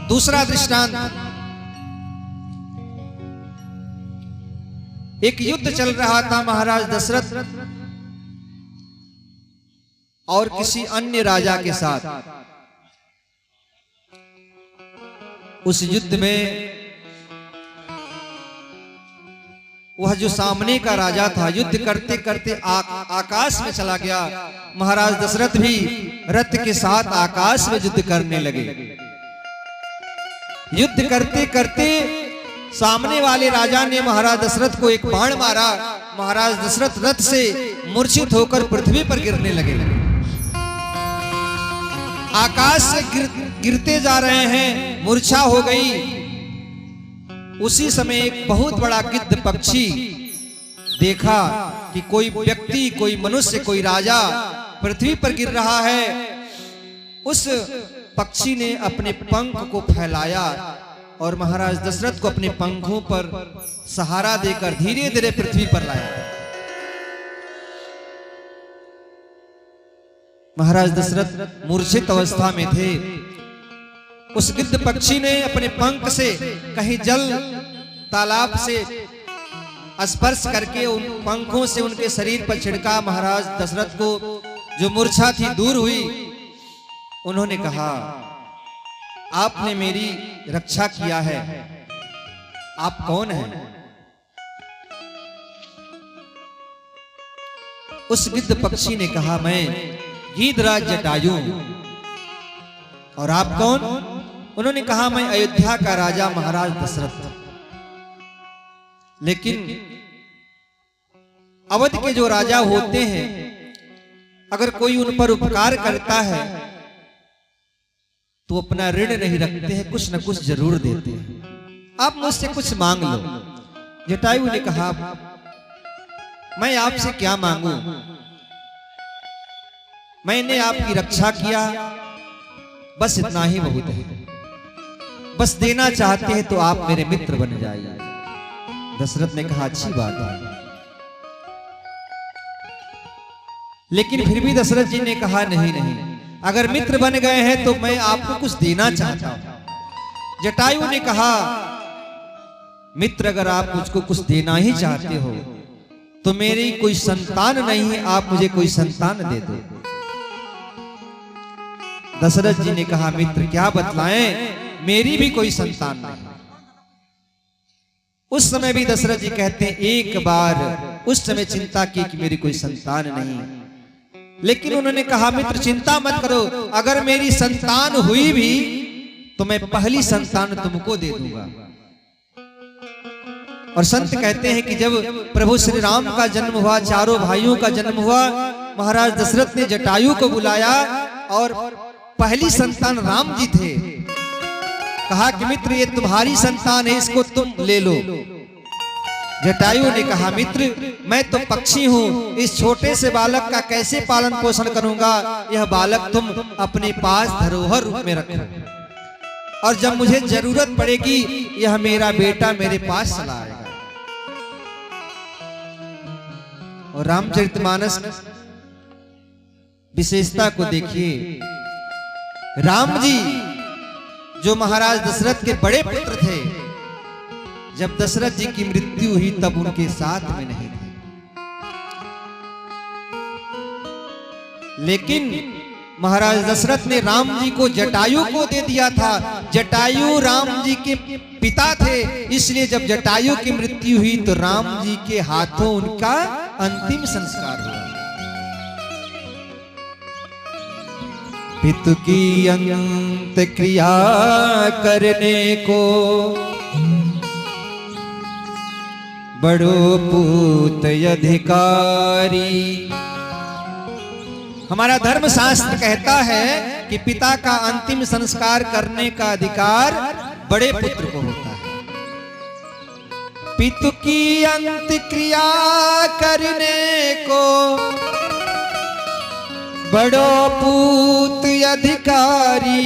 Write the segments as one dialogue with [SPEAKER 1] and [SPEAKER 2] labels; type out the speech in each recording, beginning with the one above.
[SPEAKER 1] दूसरा दृष्टांत, एक युद्ध चल रहा था महाराज दशरथ और किसी अन्य राजा के साथ। उस युद्ध में वह जो सामने का राजा था युद्ध करते करते आकाश में चला गया। महाराज दशरथ भी रथ के साथ आकाश में युद्ध करने लगे। युद्ध करते करते सामने वाले राजा ने महाराज दशरथ को एक बाण मारा। महाराज दशरथ रथ से मूर्छित होकर पृथ्वी पर गिरने लगे। आकाश से गिरते जा रहे हैं, मूर्छा हो गई। उसी समय एक बहुत बड़ा गिद्ध पक्षी देखा कि कोई व्यक्ति, कोई मनुष्य, कोई राजा पृथ्वी पर गिर रहा है। उस पक्षी ने अपने पंख को फैलाया और महाराज दशरथ को अपने पंखों पर सहारा देकर धीरे धीरे पृथ्वी पर लाया। महाराज दशरथ मूर्छित अवस्था में थे। उस गिद्ध पक्षी ने अपने पंख से कहीं जल तालाब से स्पर्श करके उन पंखों से उनके शरीर पर छिड़का। महाराज दशरथ को जो मूर्छा थी दूर हुई। उन्होंने कहा, आपने मेरी रक्षा किया है, आप कौन हैं? उस गिद्ध पक्षी ने कहा, मैं गीधराज जटायु। और आप कौन? उन्होंने कहा, मैं अयोध्या का राजा महाराज दशरथ। लेकिन अवध के जो राजा होते हैं, अगर कोई उन पर उपकार करता है तो अपना ऋण नहीं रखते हैं, कुछ न कुछ जरूर देते हैं। आप मुझसे कुछ मांग लो। जटायु ने कहा, मैं आपसे क्या मांगू? मैंने आपकी रक्षा किया, बस इतना ही बहुत है। बस देना चाहते हैं तो आप मेरे मित्र बन जाइए। दशरथ ने कहा, अच्छी बात है। लेकिन फिर भी दशरथ जी ने कहा, नहीं नहीं, अगर मित्र बन गए हैं तो मैं आपको कुछ देना चाहता हूं। जटायु ने कहा, मित्र अगर आप मुझको कुछ देना ही चाहते हो तो मेरी कोई संतान नहीं है, आप मुझे कोई संतान दे दो। दशरथ जी ने कहा, मित्र क्या बतलाएं, मेरी भी कोई संतान नहीं। उस समय भी दशरथ जी कहते हैं, एक बार उस समय चिंता की कि मेरी कोई संतान नहीं। लेकिन उन्होंने कहा, मित्र चिंता मत करो, अगर मेरी संतान हुई भी तो मैं पहली संतान तुमको दे दूंगा। और संत कहते हैं कि जब प्रभु श्री राम का जन्म हुआ, चारों भाइयों का जन्म हुआ, महाराज दशरथ ने जटायु को बुलाया और पहली संतान राम जी थे। कहा कि मित्र ये तुम्हारी संतान है, इसको तुम ले लो। जटायु ने कहा, मित्र मैं तो पक्षी हूं, इस छोटे से बालक का कैसे पालन पोषण करूंगा? यह बालक तुम अपने पास धरोहर रूप में रखो, और जब मुझे जरूरत पड़ेगी यह मेरा बेटा मेरे पास चला आएगा। और रामचरितमानस विशेषता को देखिए। राम जी जो महाराज दशरथ के बड़े पुत्र थे, जब दशरथ जी की मृत्यु हुई तब उनके साथ में नहीं थे। लेकिन महाराज दशरथ ने राम जी को जटायु को दे दिया था। जटायु राम जी के पिता थे, इसलिए जब जटायु की मृत्यु हुई तो राम जी के हाथों उनका अंतिम संस्कार हुआ। पितु की अंत क्रिया करने को बड़ो पूत अधिकारी। हमारा धर्म शास्त्र कहता है कि पिता का अंतिम संस्कार करने का अधिकार बड़े पुत्र को होता है। पितु की अंत क्रिया करने को बड़ो पूत अधिकारी।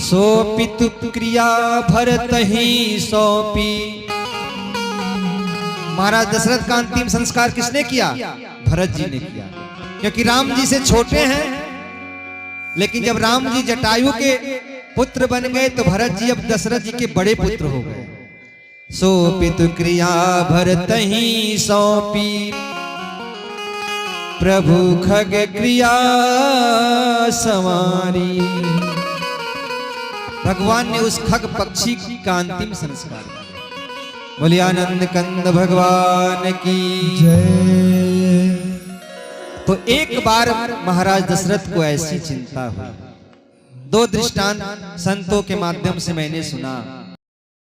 [SPEAKER 1] सो पितु क्रिया भरत ही सौंपी। महाराज दशरथ का अंतिम संस्कार किसने किया? भरत जी ने किया, क्योंकि राम जी से छोटे हैं। लेकिन जब राम जी जटायु के पुत्र बन गए तो भरत जी अब दशरथ जी के बड़े पुत्र हो गए। सो पितु क्रिया भरत ही सौंपी, प्रभु खग क्रिया संवारी। भगवान ने उस खग पक्षी का अंतिम संस्कार किया। बोलिए आनंद कंद भगवान की
[SPEAKER 2] जय।
[SPEAKER 1] तो एक बार महाराज दशरथ को ऐसी चिंता हुई। दो दृष्टांत संतों के माध्यम से मैंने सुना।